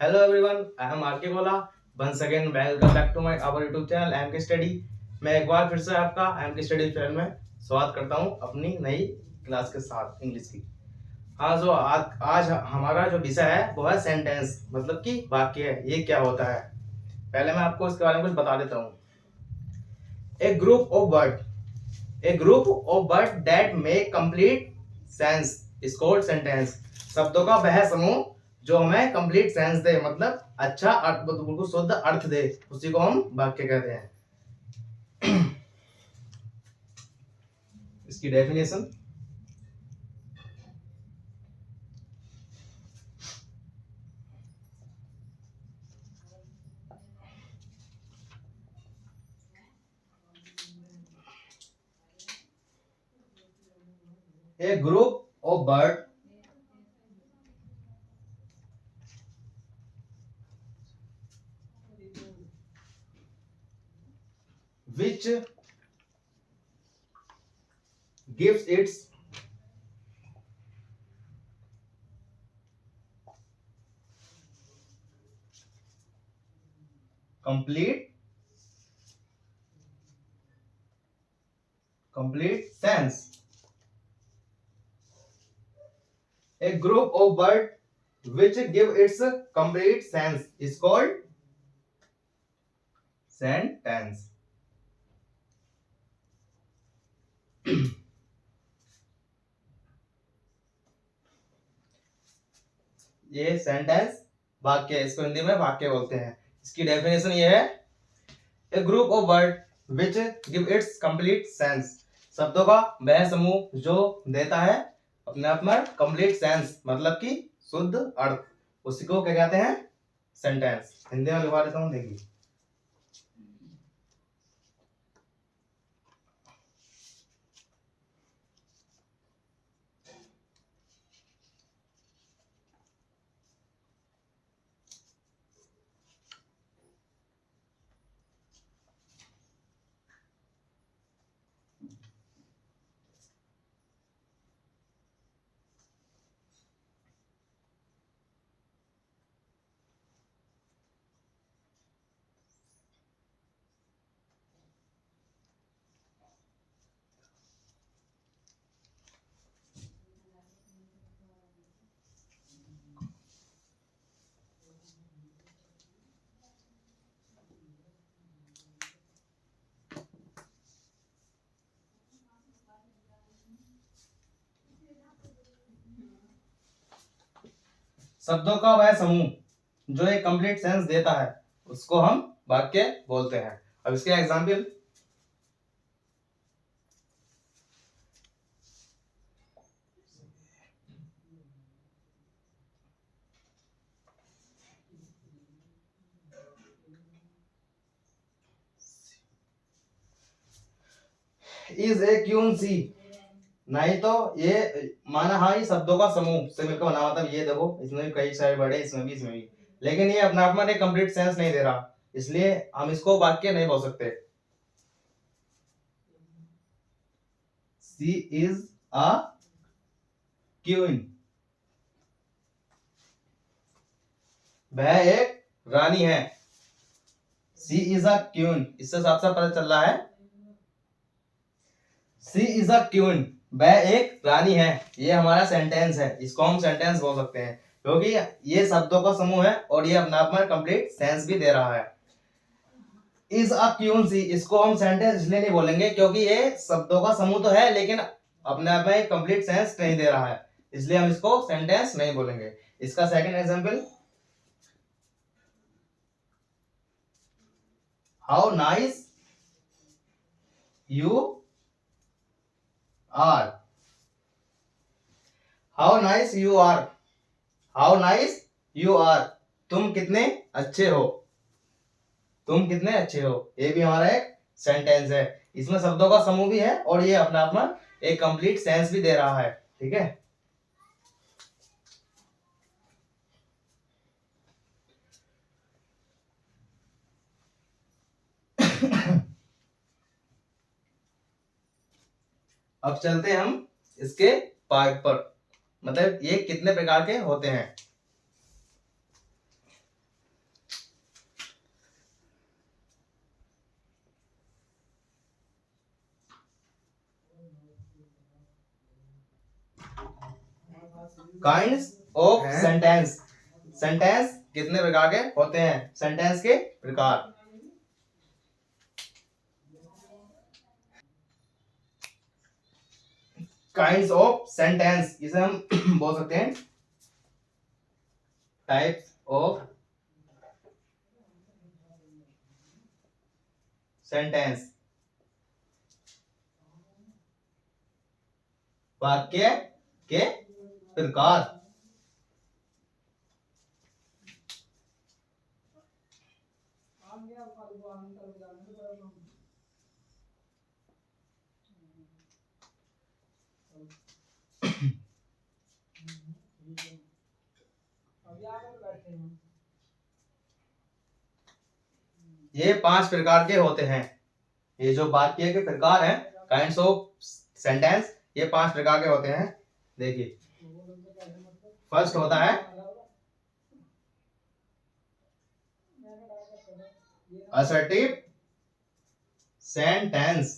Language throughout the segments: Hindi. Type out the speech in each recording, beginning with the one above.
Hello everyone, I am R K Gola. Once again, welcome back to my our YouTube channel M K study. मैं एक बार फिर से आपका एम के स्टडी चैनल में स्वागत करता हूं अपनी नई क्लास के साथ इंग्लिश की. हाँ, जो आज हमारा जो विषय है वो है सेंटेंस, मतलब कि वाक्य है. ये क्या होता है, पहले मैं आपको इसके बारे में कुछ बता देता हूँ. A group of word that make complete sense is called sentence. शब्दों का वह समूह जो हमें कंप्लीट सेंस दे, मतलब अच्छा अर्थ, बिल्कुल शुद्ध अर्थ दे, उसी को हम वाक्य कहते हैं. इसकी definition. A group of word which gives its complete sense. A group of word which give its complete sense is called sentence. ये सेंटेंस वाक्य, इसको हिंदी में वाक्य बोलते हैं. इसकी डेफिनेशन ये है, a group of word which give its complete sense. शब्दों का वह समूह जो देता है अपने आप में कंप्लीट सेंस, मतलब कि शुद्ध अर्थ, उसी को क्या कहते हैं, सेंटेंस. हिंदी में लिखवा देता हूँ, देखिए. शब्दों का वह समूह जो एक कंप्लीट सेंस देता है, उसको हम वाक्य बोलते हैं. अब इसके एग्जाम्पल. इज ए क्यून सी. नहीं तो ये माना, हाँ, ये शब्दों का समूह से मिलकर बना, मतलब ये देखो, इसमें भी कई सारे वर्ड है, इसमें भी, लेकिन ये अपने आप में एक कंप्लीट सेंस नहीं दे रहा, इसलिए हम इसको वाक्य नहीं बोल सकते. सी इज अ क्वीन. वह एक रानी है. सी इज अ क्वीन, इससे साफ साफ पता चल रहा है. सी इज अ क्वीन, वह एक रानी है, ये हमारा सेंटेंस है. इसको हम सेंटेंस बोल सकते हैं क्योंकि ये शब्दों का समूह है और ये अपने आप में कंप्लीट सेंस भी दे रहा है. इज अ क्वीन सी, इसको हम सेंटेंस इसलिए नहीं बोलेंगे क्योंकि ये शब्दों का समूह तो है, लेकिन अपने आप में कंप्लीट सेंस नहीं दे रहा है, इसलिए हम इसको सेंटेंस नहीं बोलेंगे. इसका second example. How nice you are. How nice you are. How nice you are, तुम कितने अच्छे हो. तुम कितने अच्छे हो, ये भी हमारा एक सेंटेंस है. इसमें शब्दों का समूह भी है और ये अपना अपना एक कंप्लीट सेंस भी दे रहा है. ठीक है. अब चलते हैं हम इसके पार्ट पर, मतलब ये कितने प्रकार के होते हैं. Kinds of sentence. सेंटेंस कितने प्रकार के होते हैं? सेंटेंस के प्रकार। काइंड्स ऑफ सेंटेंस, इसे हम बोल सकते हैं टाइप्स ऑफ सेंटेंस। वाक्य के प्रकार। ये 5 प्रकार के होते हैं। ये जो वाक्य के प्रकार हैं, काइंड्स ऑफ सेंटेंस, ये 5 प्रकार के होते हैं। देखिए, फर्स्ट होता है असर्टिव सेंटेंस,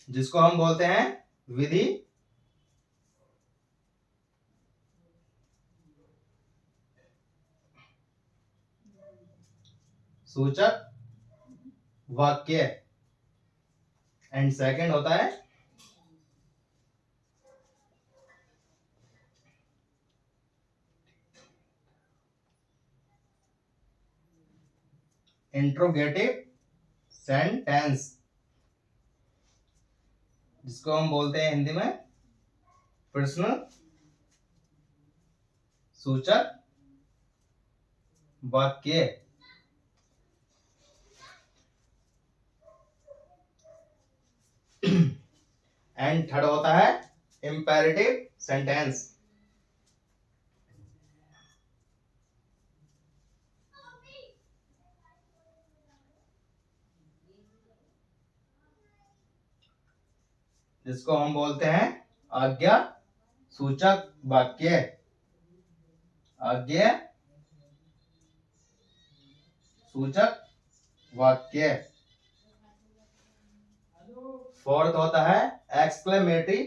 जिसको हम बोलते हैं विधि सूचक वाक्य। एंड सेकंड होता है इंट्रोगेटिव सेंटेंस, जिसको हम बोलते हैं हिंदी में प्रश्न सूचक वाक्य। एंड थर्ड होता है इंपेरेटिव सेंटेंस। जिसको हम बोलते हैं आज्ञा सूचक वाक्य। आज्ञा सूचक वाक्य। फोर्थ होता है एक्सक्लेमेटरी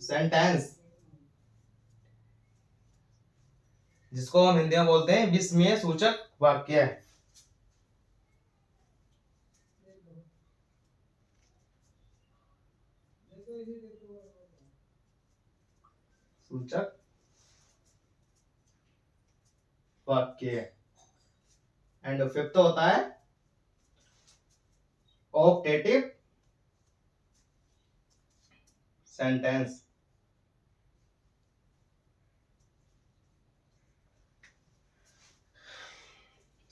सेंटेंस, जिसको हम हिंदी में बोलते हैं विस्मय सूचक वाक्य। सूचक वाक्य। एंड फिफ्थ होता है ऑप्टेटिव सेंटेंस,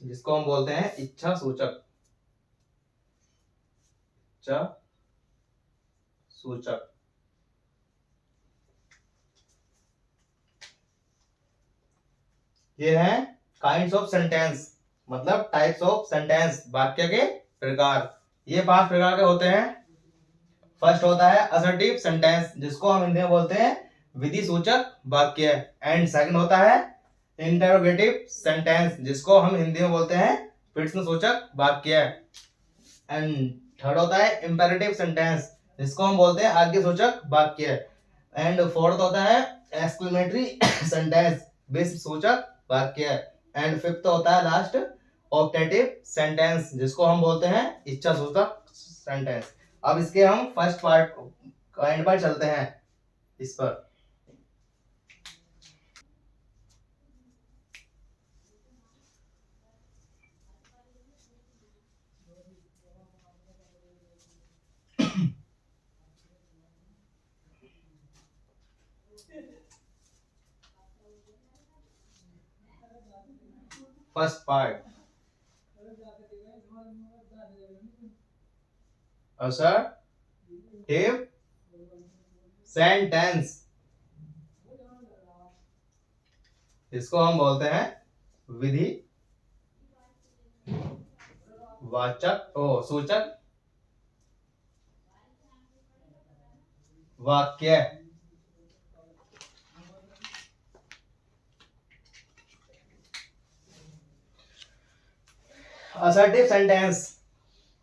जिसको हम बोलते हैं इच्छा सूचक। इच्छा सूचक। ये है काइंड्स ऑफ सेंटेंस, मतलब टाइप्स ऑफ सेंटेंस, वाक्य के प्रकार। ये 5 प्रकार के होते हैं। फर्स्ट होता है असर्टिव सेंटेंस, जिसको हम हिंदी में बोलते हैं विधि सूचक वाक्य। एंड सेकंड होता है इंटरोगेटिव सेंटेंस, जिसको हम हिंदी में बोलते हैं प्रश्न सूचक वाक्य। एंड थर्ड होता है इंपेरेटिव सेंटेंस, जिसको हम बोलते हैं आज्ञा सूचक वाक्य। एंड फोर्थ होता है एक्सक्लेमेटरी सेंटेंस, विस्मय सूचक वाक्य। एंड फिफ्थ होता है लास्ट ऑप्टेटिव सेंटेंस, जिसको हम बोलते हैं इच्छा सूचक सेंटेंस। अब इसके हम फर्स्ट पार्ट एंड पर चलते हैं इस पर। फर्स्ट पार्ट असर्टिव सेंटेंस, इसको हम बोलते हैं विधि वाचक सूचक वाक्य। असर्टिव सेंटेंस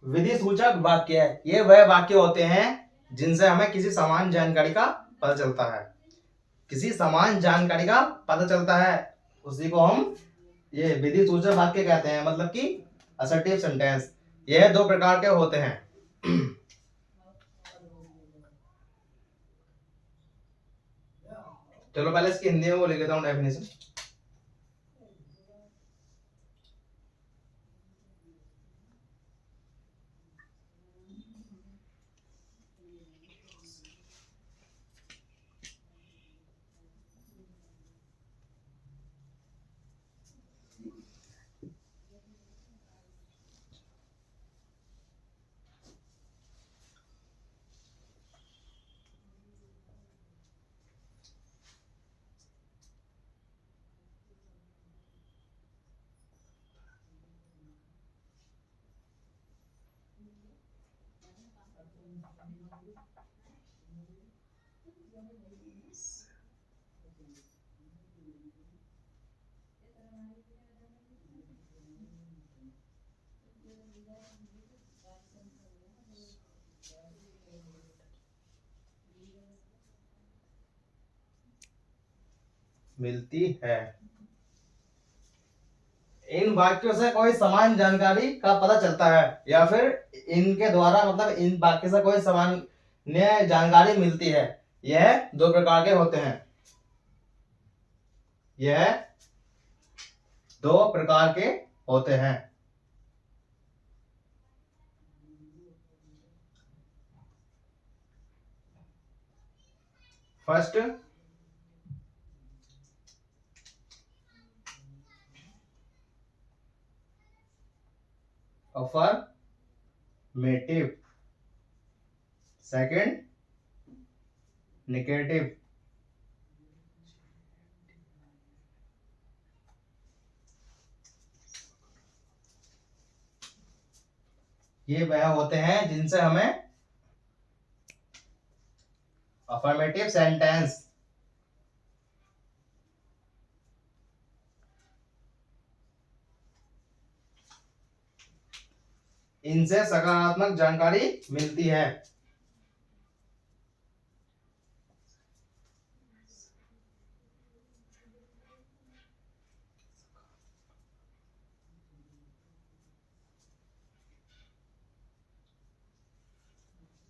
विधि सूचक वाक्य है। ये वह वाक्य होते हैं जिनसे हमें किसी समान जानकारी का पता चलता है। किसी समान जानकारी का पता चलता है उसी को हम ये विधि सूचक वाक्य कहते हैं, मतलब कि असर्टिव सेंटेंस। यह दो प्रकार के होते हैं। चलो पहले इसकी हिंदी में वो लिख लेता हूँ डेफिनेशन। मिलती है। इन वाक्यों से कोई समान जानकारी का पता चलता है या फिर इनके द्वारा मतलब इन वाक्य से कोई सामान्य जानकारी मिलती है। यह दो प्रकार के होते हैं। यह दो प्रकार के होते हैं। First, affirmative. Second, negative. ये वह होते हैं जिनसे हमें अफर्मेटिव सेंटेंस इनसे सकारात्मक जानकारी मिलती है।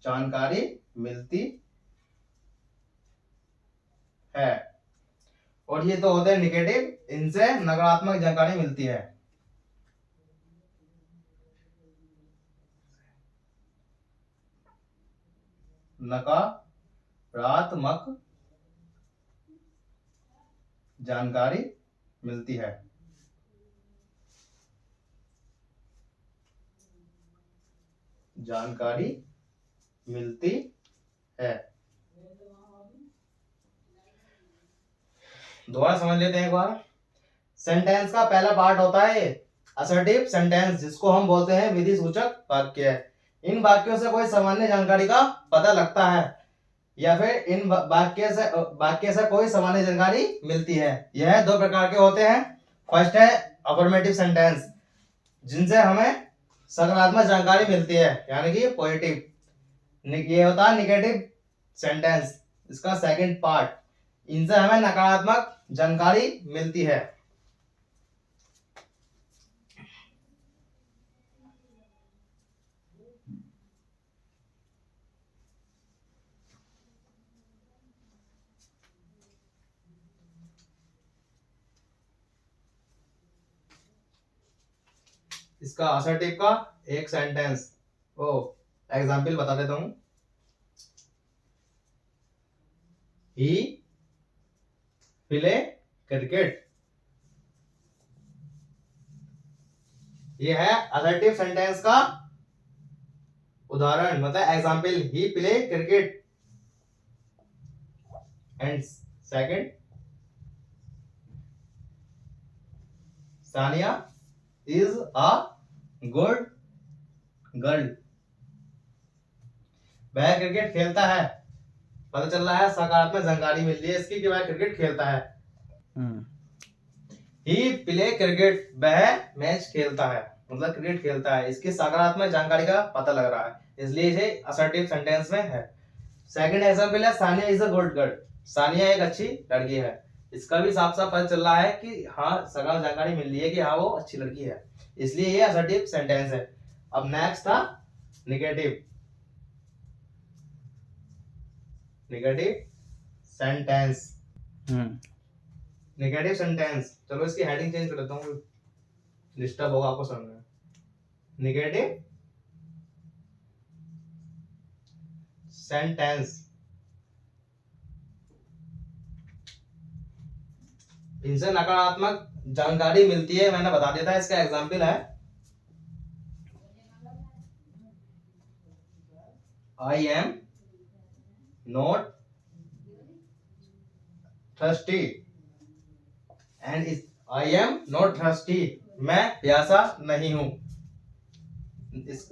जानकारी मिलती है। और ये तो होते हैं निगेटिव, इनसे नकारात्मक जानकारी मिलती है। नकारात्मक जानकारी मिलती है। जानकारी मिलती है। दोबारा समझ लेते हैं एक बार। सेंटेंस का पहला पार्ट होता है असर्टिव सेंटेंस, जिसको हम बोलते हैं विधि सूचक वाक्य। इन वाक्यों से कोई सामान्य जानकारी का पता लगता है या फिर इन वाक्य से कोई सामान्य जानकारी मिलती है। यह दो प्रकार के होते हैं। फर्स्ट है अफर्मेटिव सेंटेंस, जिनसे हमें सकारात्मक जानकारी मिलती है यानी कि पॉजिटिव। ये होता है निगेटिव सेंटेंस, इसका सेकंड पार्ट, इनसे हमें नकारात्मक जानकारी मिलती है। इसका असर्टिव का एक सेंटेंस ओ एग्जाम्पल बता देता हूं। ही प्ले क्रिकेट। ये है असर्टिव सेंटेंस का उदाहरण, मतलब example. He play cricket. And second, Sania is a good girl. वह क्रिकेट खेलता है। पता चल रहा है, सकारात्मक जानकारी मिल रही है इसकी कि वह क्रिकेट खेलता है। ही प्ले क्रिकेट, वह मैच खेलता है। मतलब क्रिकेट खेलता है, इसकी सकारात्मक जानकारी का पता लग रहा है, इसलिए इसे असर्टिव सेंटेंस में है। सेकंड एग्जांपल है Sania is a good girl. Sania एक अच्छी लड़की है। इसका भी साफ साफ पता चल रहा है कि हाँ सकारात्मक जानकारी मिल रही है कि हाँ वो अच्छी लड़की है, इसलिए ये असर्टिव सेंटेंस है। अब नेक्स्ट था नेगेटिव सेंटेंस। नेगेटिव सेंटेंस, चलो इसकी हेडिंग चेंज कर देता हूँ, डिस्टर्ब होगा आपको समझ में। नेगेटिव सेंटेंस, इनसे नकारात्मक जानकारी मिलती है, मैंने बता दिया था। इसका एग्जाम्पल है I am not thirsty and I am not thirsty, मैं प्यासा नहीं हूं।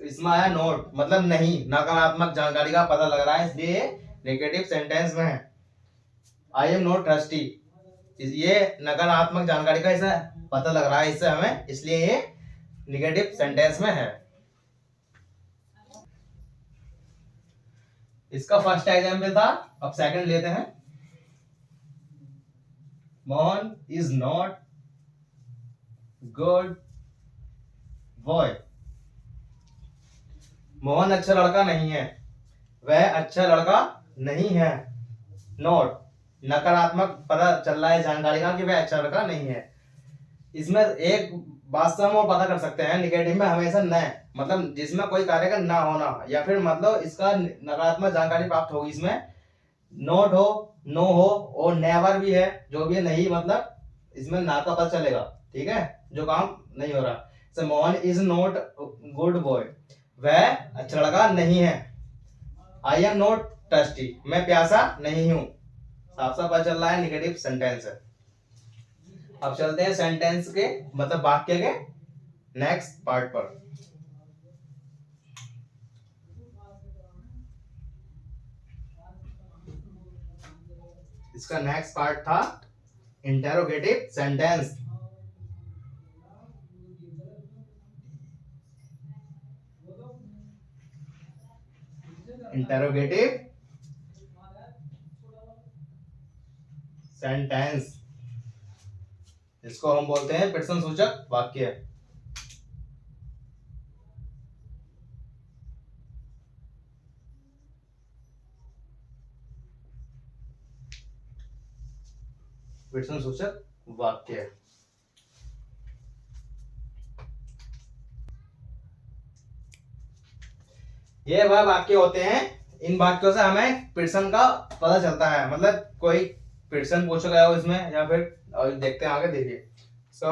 इसमें आया नोट मतलब नहीं, नकारात्मक जानकारी का पता लग रहा है, इसलिए नेगेटिव सेंटेंस में है। आई एम नॉट थर्स्टी, ये नकारात्मक जानकारी का इसे पता लग रहा है इससे हमें, इसलिए ये नेगेटिव सेंटेंस में है। इसका फर्स्ट एग्जाम्पल था, अब सेकंड लेते हैं। Mohan is not good boy. Mohan अच्छा लड़का नहीं है, वह अच्छा लड़का नहीं है। नोट नकारात्मक पता चल रहा है जानकारी का कि वह अच्छा लड़का नहीं है। इसमें एक बात से हम और पता कर सकते हैं, निगेटिव में हमेशा न, मतलब जिसमें कोई कार्य का ना होना, या फिर मतलब इसका नकारात्मक जानकारी प्राप्त होगी। इसमें नोट हो, नो हो और नेवर भी है, जो भी है नहीं, मतलब इसमें ना का पता चलेगा, ठीक है, जो काम नहीं हो रहा। so, Mohan is not good boy, वह अच्छा लड़का नहीं है। आई एम नॉट टस्टी, मैं प्यासा नहीं हूं। साफ साफ पता चल रहा है निगेटिव सेंटेंस है। अब चलते हैं सेंटेंस के मतलब वाक्य के नेक्स्ट पार्ट पर। इसका नेक्स्ट पार्ट था इंटेरोगेटिव सेंटेंस। इंटेरोगेटिव सेंटेंस, इसको हम बोलते हैं प्रश्न सूचक वाक्य। प्रश्न सूचक वाक्य, ये वह वाक्य होते हैं, इन वाक्यों से हमें प्रश्न का पता चलता है, मतलब कोई प्रश्न पूछा गया हो इसमें, या फिर देखते हैं आगे, देखिए। सो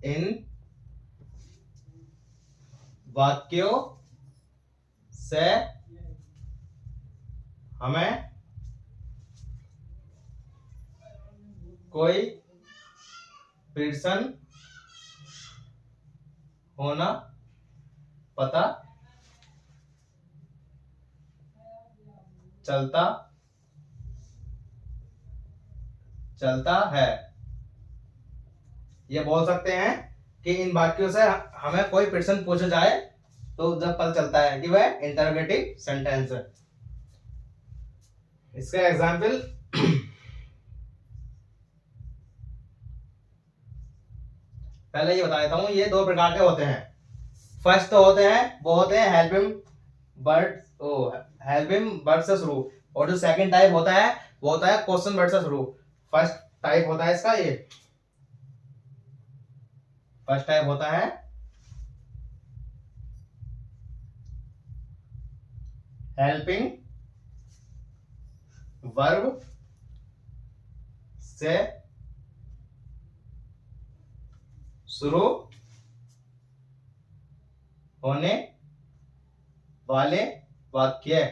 इन वाक्यों से हमें कोई प्रश्न होना पता चलता है। ये बोल सकते हैं कि इन वाक्यों से हमें कोई प्रश्न पूछा जाए तो जब पता चलता है कि वह इंटरोगेटिव सेंटेंस है। इसका एग्जाम्पल पहले ये बता देता हूं, ये दो प्रकार के होते हैं। फर्स्ट तो होते हैं, वो होते हैं हेल्पिंग वर्ड से शुरू, और जो सेकंड टाइप होता है वो होता है क्वेश्चन वर्ड से शुरू। फर्स्ट टाइप होता है इसका, ये फर्स्ट टाइप होता है हेल्पिंग वर्ब से शुरू होने वाले वाक्य।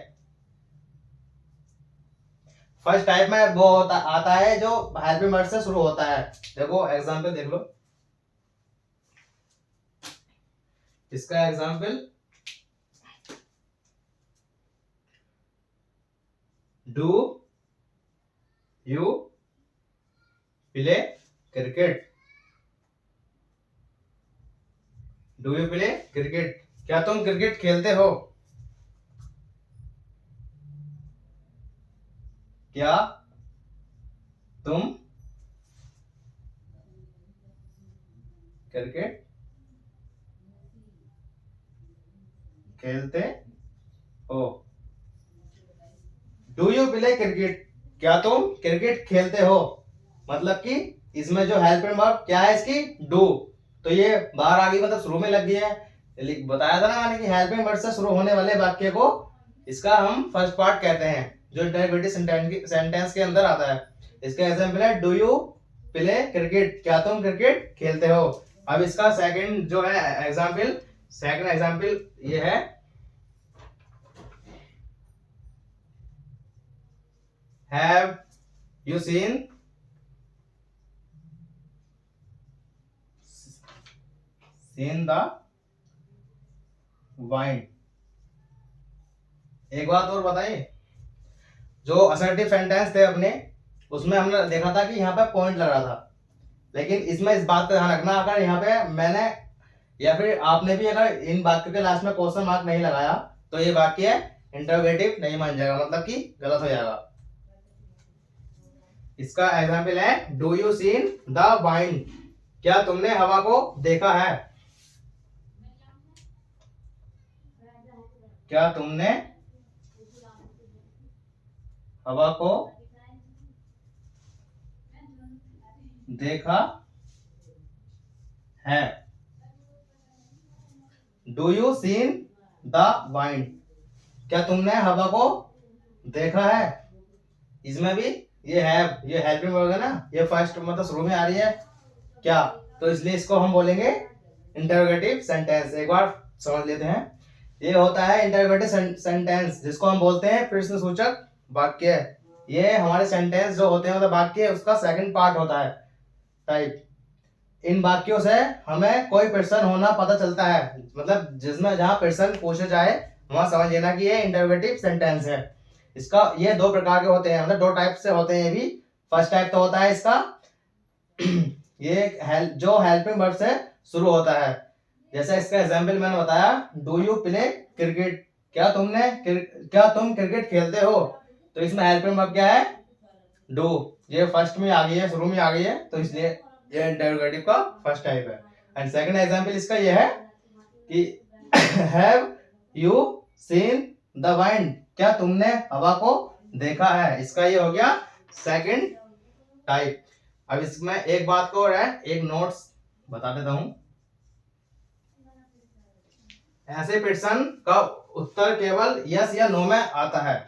फर्स्ट टाइप में वो आता है जो हेल्पिंग वर्ड से शुरू होता है। देखो एग्जांपल देख लो, इसका example do you play cricket? Do you play cricket? क्या तुम क्रिकेट खेलते हो? क्या तुम क्रिकेट खेलते हो? Do you play cricket? क्या तुम क्रिकेट खेलते हो? मतलब कि इसमें जो हेल्पिंग वर्ब क्या है इसकी? डू। तो ये बाहर आ गई, मतलब शुरू में लग गई है। बताया था ना मैंने कि हेल्पिंग वर्ब से शुरू होने वाले वाक्य को इसका हम फर्स्ट पार्ट कहते हैं, जो इंटरोगेटिव सेंटेंस के अंदर आता है। इसका एग्जांपल है डू यू प्ले क्रिकेट? क्या तुम क्रिकेट खेलते हो? अब इसका सेकंड जो है एग्जांपल, सेकंड एग्जांपल ये है, have you seen the wine? एक बात और बताइए, जो असर्टिव सेंटेंस थे अपने, उसमें हमने देखा था कि यहाँ पे पॉइंट लग रहा था, लेकिन इसमें इस बात का ध्यान रखना, अगर यहाँ पे मैंने या फिर आपने भी अगर इन वाक्यों के लास्ट में क्वेश्चन मार्क नहीं लगाया तो ये वाक्य इंटरोगेटिव नहीं मान जाएगा, मतलब कि गलत हो जाएगा। इसका एग्जाम्पल है do you seen the wine? क्या तुमने हवा को देखा है? क्या तुमने हवा को देखा है? Do you seen the wine? क्या तुमने हवा को देखा है? इसमें भी ये हेल्पिंग वर्ब है ना, ये फर्स्ट मतलब शुरू में आ रही है क्या, तो इसलिए इसको हम बोलेंगे इंटरोगेटिव सेंटेंस। एक बार समझ लेते हैं, ये होता है इंटरोगेटिव सेंटेंस, जिसको हम बोलते हैं प्रश्नसूचक वाक्य। ये हमारे सेंटेंस जो होते हैं मतलब वाक्य, उसका सेकंड पार्ट होता है टाइप। इन वाक्यों से हमें कोई प्रश्न होना पता चलता है, मतलब जिसमें जहां प्रश्न पूछे जाए वहां समझ लेना कि ये इंटरोगेटिव सेंटेंस है। इसका ये दो प्रकार के होते हैं, मतलब दो टाइप से होते हैं ये भी। फर्स्ट टाइप तो होता है इसका ये जो हेल्पिंग वर्ब से शुरू होता है, जैसे इसका एग्जांपल मैंने बताया डू यू प्ले क्रिकेट? क्या तुम क्रिकेट खेलते हो? तो इसमें हेल्पिंग वर्ब क्या है? डू। ये फर्स्ट में आ गई है, शुरू में आ गई है, तो इसलिए ये इंटरोगेटिव का फर्स्ट टाइप है। एंड सेकंड एग्जांपल इसका ये है कि have you seen the wine? क्या तुमने हवा को देखा है? इसका ये हो गया सेकंड टाइप। अब इसमें एक बात को और है, एक नोट्स बता देता हूं। ऐसे प्रश्न का उत्तर केवल यस या नो में आता है।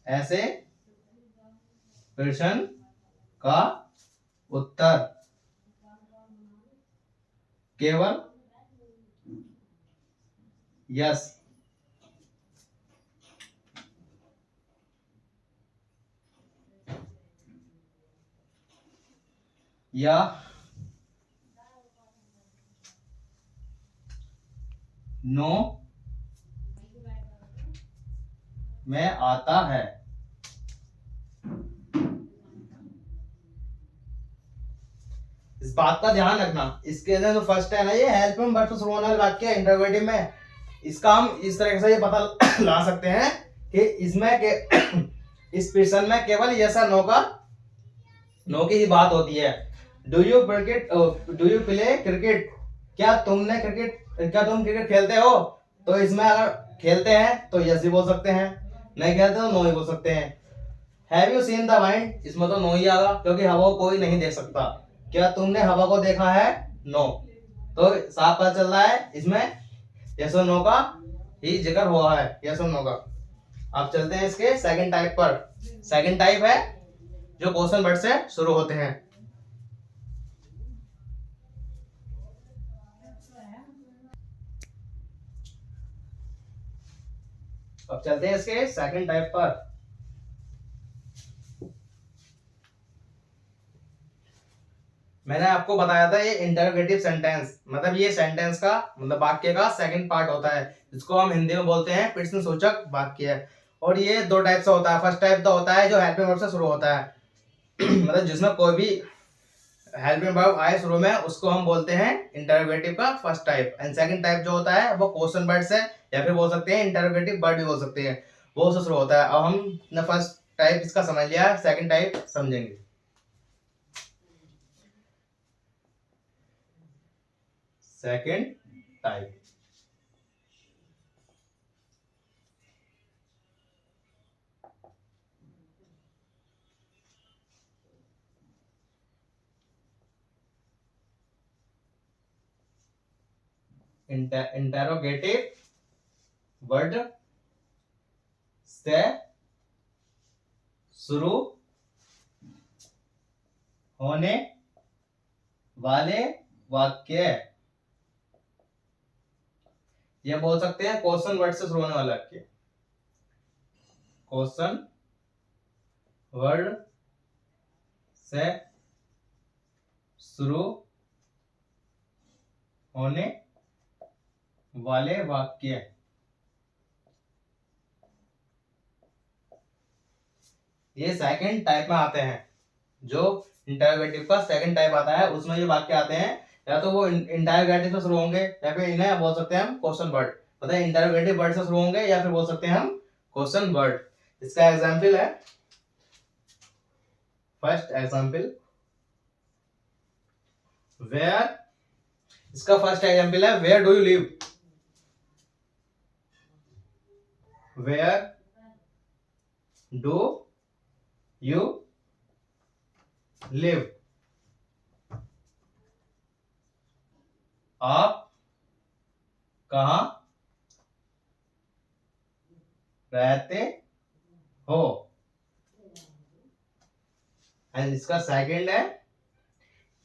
ऐसे प्रश्न का उत्तर केवल यस या नो में आता है। इस बात का ध्यान रखना, इसके अंदर जो फर्स्ट है ना, ये हेल्पिंग वर्ब से शुरू होने वाला वाक्य है इंटरोगेटिव में। इसका हम इस तरह से ये पता ला सकते हैं कि इसमें के इस प्रश्न में केवल यस और नो की ही बात होती है। Do you play cricket? क्या तुम क्रिकेट खेलते हो? तो इसमें अगर खेलते हैं तो यस ही बोल सकते हैं, नहीं खेलते तो नो ही बोल सकते हैं। Have you seen the wine? इसमें तो नो ही आएगा, क्योंकि हवा को कोई नहीं देख सकता। क्या तुमने हवा को देखा है? नो। तो साफ पता चल रहा है इसमें यस और नो का ही जिक्र हुआ है, यस और नो का। अब चलते हैं इसके सेकंड टाइप पर। सेकंड टाइप है जो क्वेश्चन वर्ड से शुरू होते हैं। अब चलते हैं इसके सेकंड टाइप पर। मैंने आपको बताया था ये इंटरोगेटिव सेंटेंस, मतलब ये सेंटेंस का मतलब वाक्य का सेकंड पार्ट होता है, जिसको हम हिंदी में बोलते हैं प्रश्नसूचक वाक्य। और ये दो टाइप से होता है। फर्स्ट टाइप तो होता है जो हेल्पिंग वर्ब से शुरू होता है मतलब जिसमें कोई भी हेल्पिंग वर्ब आए शुरू में, उसको हम बोलते हैं इंटरोगेटिव का first type. And second type जो होता है वो क्वेश्चन वर्ड से, या फिर बोल सकते हैं इंटरोगेटिव वर्ड भी बोल सकते हैं, वो उससे शुरू होता है। अब हमने फर्स्ट टाइप इसका समझ लिया, सेकंड टाइप समझेंगे। सेकंड टाइप, इंटरोगेटिव वर्ड से शुरू होने वाले वाक्य, ये बोल सकते हैं क्वेश्चन वर्ड से शुरू होने वाला वाक्य। क्वेश्चन वर्ड से शुरू होने वाले वाक्य, ये सेकंड टाइप में आते हैं। जो इंटरोगेटिव का सेकंड टाइप आता है उसमें ये वाक्य आते हैं, या तो वो इंटरोगेटिव से शुरू होंगे, या फिर इन्हें बोल सकते हैं हम क्वेश्चन वर्ड। मतलब इंटरोगेटिव वर्ड से शुरू होंगे, या फिर बोल सकते हैं हम क्वेश्चन वर्ड। इसका एग्जांपल है, फर्स्ट एग्जांपल वेयर, इसका फर्स्ट एग्जांपल है where do you live. Where do you live, आप कहां रहते हो। एंड इसका सेकंड है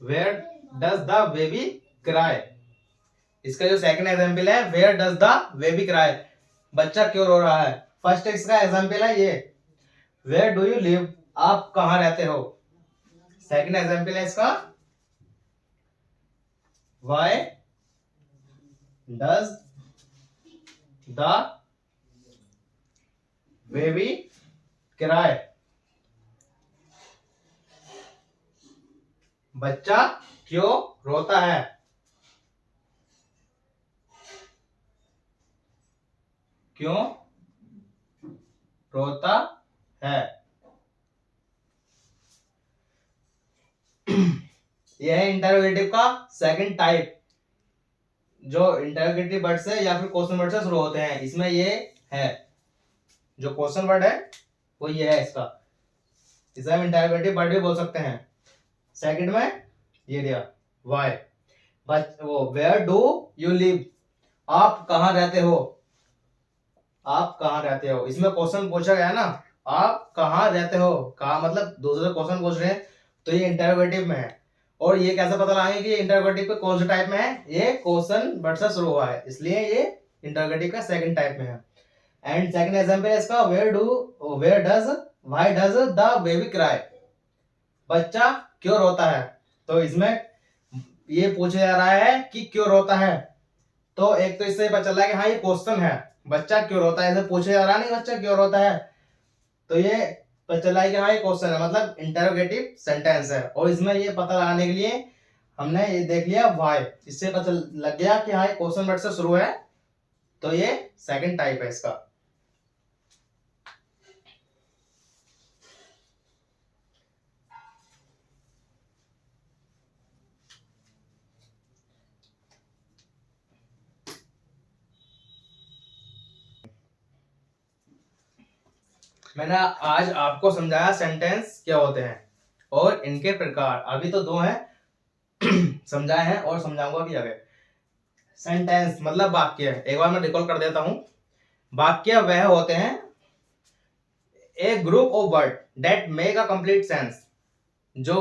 where does the baby cry. इसका जो सेकंड एग्जांपल है where does the baby cry, बच्चा क्यों रो रहा है। फर्स्ट इसका एग्जांपल है ये वेयर डू यू लिव, आप कहां रहते हो। सेकंड एग्जांपल है इसका why does the baby cry, बच्चा क्यों रोता है। क्यों रोता है। यह है इंटरोगेटिव का सेकंड टाइप, जो इंटरोगेटिव वर्ड से या फिर क्वेश्चन वर्ड से शुरू होते हैं। इसमें ये है जो क्वेश्चन वर्ड है वो ये है इसका, इसे हम इंटरोगेटिव वर्ड भी बोल सकते हैं। सेकंड में ये दिया व्हाई, वो वेयर डू यू लिव, आप कहां रहते हो। आप कहां रहते हो, इसमें क्वेश्चन पूछा गया ना, आप कहां रहते हो, कहा मतलब दूसरे क्वेश्चन पूछ रहे हैं, तो ये इंटरोगेटिव में है। और ये कैसे पता लगाएंगे कि इंटरोगेटिव के कौन से टाइप में है, ये क्वेश्चन वर्ड से शुरू हुआ है, इसलिए ये इंटरोगेटिव का सेकंड टाइप में है। एंड सेकंड एग्जांपल है इसका where does why does the baby cry, बच्चा क्यों रोता है। तो इसमें ये पूछा जा रहा है कि क्यों रोता है, तो एक तो इससे पता चल रहा है कि हाँ ये क्वेश्चन है, बच्चा क्यों रोता है, इसे पूछा जा रहा नहीं बच्चा क्यों रोता है, तो ये पता चल रहा है कि हाँ ये क्वेश्चन है, मतलब इंटरोगेटिव सेंटेंस है। और इसमें ये पता लगाने के लिए हमने ये देख लिया व्हाई, इससे पता लग गया कि हाँ ये क्वेश्चन वर्ड से शुरू है, तो ये सेकंड टाइप है इसका। मैंने आज आपको समझाया सेंटेंस क्या होते हैं और इनके प्रकार, अभी तो दो हैं समझाए हैं और समझाऊंगा भी आगे। सेंटेंस मतलब वाक्य, एक बार मैं रिकॉल कर देता हूं। वाक्य वह होते हैं a group of word that make a complete sense, जो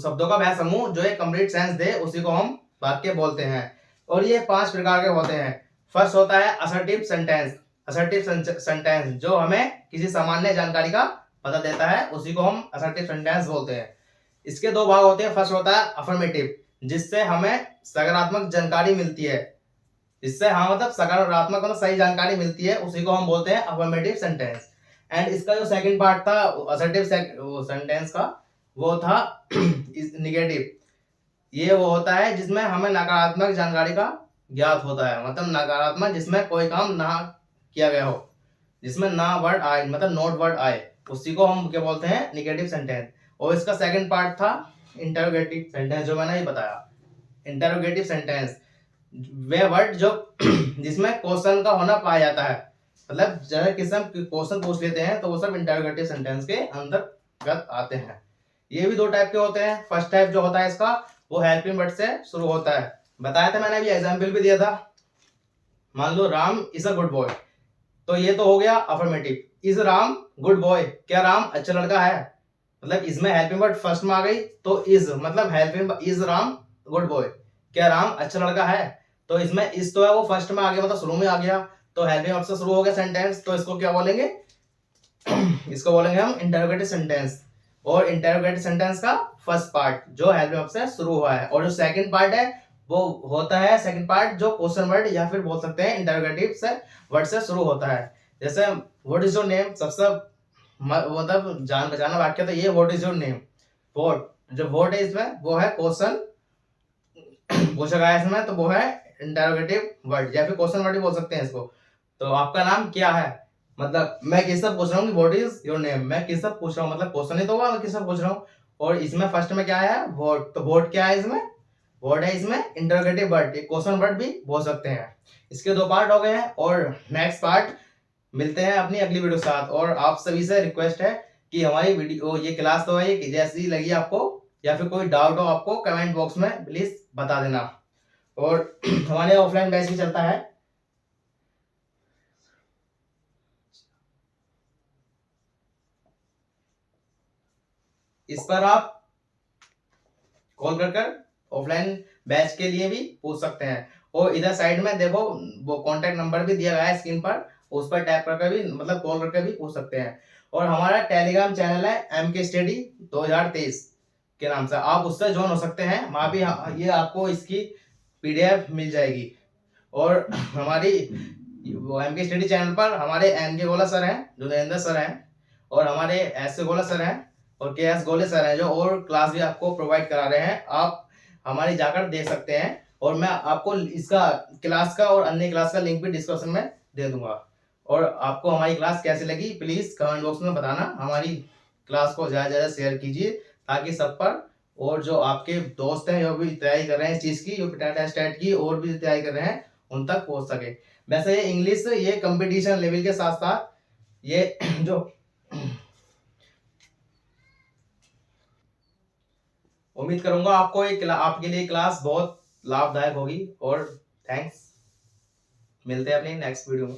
शब्दों का वह समूह जो एक कंप्लीट सेंस दे उसी को हम वाक्य बोलते हैं। और ये 5 प्रकार के होते हैं। फर्स्ट होता है असर्टिव सेंटेंस, असर्टिव सेंटेंस जो हमें किसी सामान्य जानकारी का पता देता है, उसी को हम असर्टिव सेंटेंस बोलते हैं। इसके दो भाग होते हैं, फर्स्ट होता है अफर्मेटिव, जिससे हमें सकारात्मक जानकारी मिलती है, जिससे हाँ मतलब सकारात्मक मतलब सही जानकारी मिलती है, उसी को हम बोलते हैं अफर्मेटिव सेंटेंस। एंड इसका जो सेकंड पार्ट था असर्टिव सेंटेंस का, वो था निगेटिव। ये वो होता है जिसमें हमें नकारात्मक जानकारी का ज्ञात होता है, मतलब नकारात्मक जिसमें कोई काम ना किया गया हो, जिसमें ना वर्ड आए, मतलब नोट वर्ड आए, उसी को हम क्या बोलते हैं, निगेटिव सेंटेंस। और इसका सेकंड पार्ट था इंटरोगेटिव सेंटेंस, जो मैंने ये बताया। इंटरोगेटिव सेंटेंस वे वर्ड जो जिसमें क्वेश्चन का होना पाया जाता है, मतलब जैसे किसी हम क्वेश्चन पूछ लेते हैं तो वो सब इंटरोगेटिव सेंटेंस के अंतर्गत आते हैं। ये भी दो टाइप के होते हैं। फर्स्ट टाइप जो होता है इसका, वो हेल्पिंग वर्ड से शुरू होता है, बताया था मैंने, अभी एग्जाम्पल भी दिया था। मान लो Ram is a good boy, तो ये तो हो गया affirmative. Is Ram good boy, क्या राम अच्छा लड़का है, मतलब इसमें हेल्पिंग वर्ड फर्स्ट में आ गई, तो इज मतलब helping, is Ram good boy, क्या राम अच्छा लड़का है, तो इसमें इस तो है वो फर्स्ट में आ गया, मतलब शुरू में आ गया, तो हेल्पिंग वर्ड से शुरू हो गया सेंटेंस, तो इसको क्या बोलेंगे इसको बोलेंगे हम इंटरोगेटिव सेंटेंस। और इंटरोगेटिव सेंटेंस का फर्स्ट पार्ट जो हेल्पिंग वर्ब से शुरू हुआ है, और जो सेकंड पार्ट है वो होता है, सेकंड पार्ट जो क्वेश्चन वर्ड या फिर बोल सकते हैं इंटरोगेटिव से वर्ड से शुरू होता है। जैसे व्हाट इज योर नेम, सबसे मतलब जान पहचाना वाक्य तो ये what is your name. What, जो व्हाट है इसमें वो है क्वेश्चन पूछा गया इसमें, तो वो है इंटरोगेटिव वर्ड या फिर क्वेश्चन वर्ड भी बोल सकते हैं इसको। तो आपका नाम क्या है, मतलब मैं किससे पूछ रहा हूँ कि व्हाट इज योर नेम, मैं किससे पूछ रहा हूँ, मतलब क्वेश्चन ही तो हुआ, मैं किससे पूछ रहा हूँ। और इसमें फर्स्ट में क्या है, व्हाट, तो व्हाट क्या है इसमें, व्हाट है इसमें इंटरोगेटिव वर्ड, क्वेश्चन वर्ड भी बोल सकते हैं। इसके दो पार्ट हो गए हैं, और नेक्स्ट पार्ट मिलते हैं अपनी अगली वीडियो के साथ। और आप सभी से रिक्वेस्ट है कि हमारी वीडियो, ये क्लास तो है, ये जैसी लगी आपको या फिर कोई डाउट हो आपको, कमेंट बॉक्स में प्लीज बता देना। और हमारे ऑफलाइन बैच भी चलता है, इस पर आप कॉल कर ऑफलाइन बैच के लिए भी पूछ सकते हैं। और इधर साइड में देखो वो कॉन्टेक्ट नंबर भी दिया गया है स्क्रीन पर, उस पर टैप करके भी, मतलब कॉल करके भी पूछ सकते हैं। और हमारा टेलीग्राम चैनल है MK स्टडी 2023 के नाम से, आप उससे ज्वाइन हो सकते हैं, वहां भी ये आपको इसकी PDF मिल जाएगी। और हमारी MK स्टडी चैनल पर हमारे NK गोला सर हैं, जो नरेंद्र सर हैं, और हमारे SC गोला सर हैं, और KS गोले सर हैं, जो और क्लास भी आपको प्रोवाइड करा रहे हैं, आप हमारी जाकर देख सकते हैं। और मैं आपको इसका क्लास का और अन्य क्लास का लिंक भी डिस्क्रिप्शन में दे दूंगा। और आपको हमारी क्लास कैसी लगी प्लीज कमेंट बॉक्स में बताना, हमारी क्लास को ज़्यादा से ज़्यादा शेयर कीजिए, ताकि सब पर, और जो आपके दोस्त हैं जो भी तैयारी कर रहे हैं इस चीज़ की, जो टाटा स्टेट की और भी तैयारी कर रहे हैं, उन तक पहुंच सके। वैसे ये इंग्लिश ये कंपटीशन लेवल के साथ साथ ये जो उम्मीद करूंगा आपको एक आपके लिए क्लास बहुत लाभदायक होगी। और थैंक्स, मिलते हैं अपनी नेक्स्ट वीडियो में।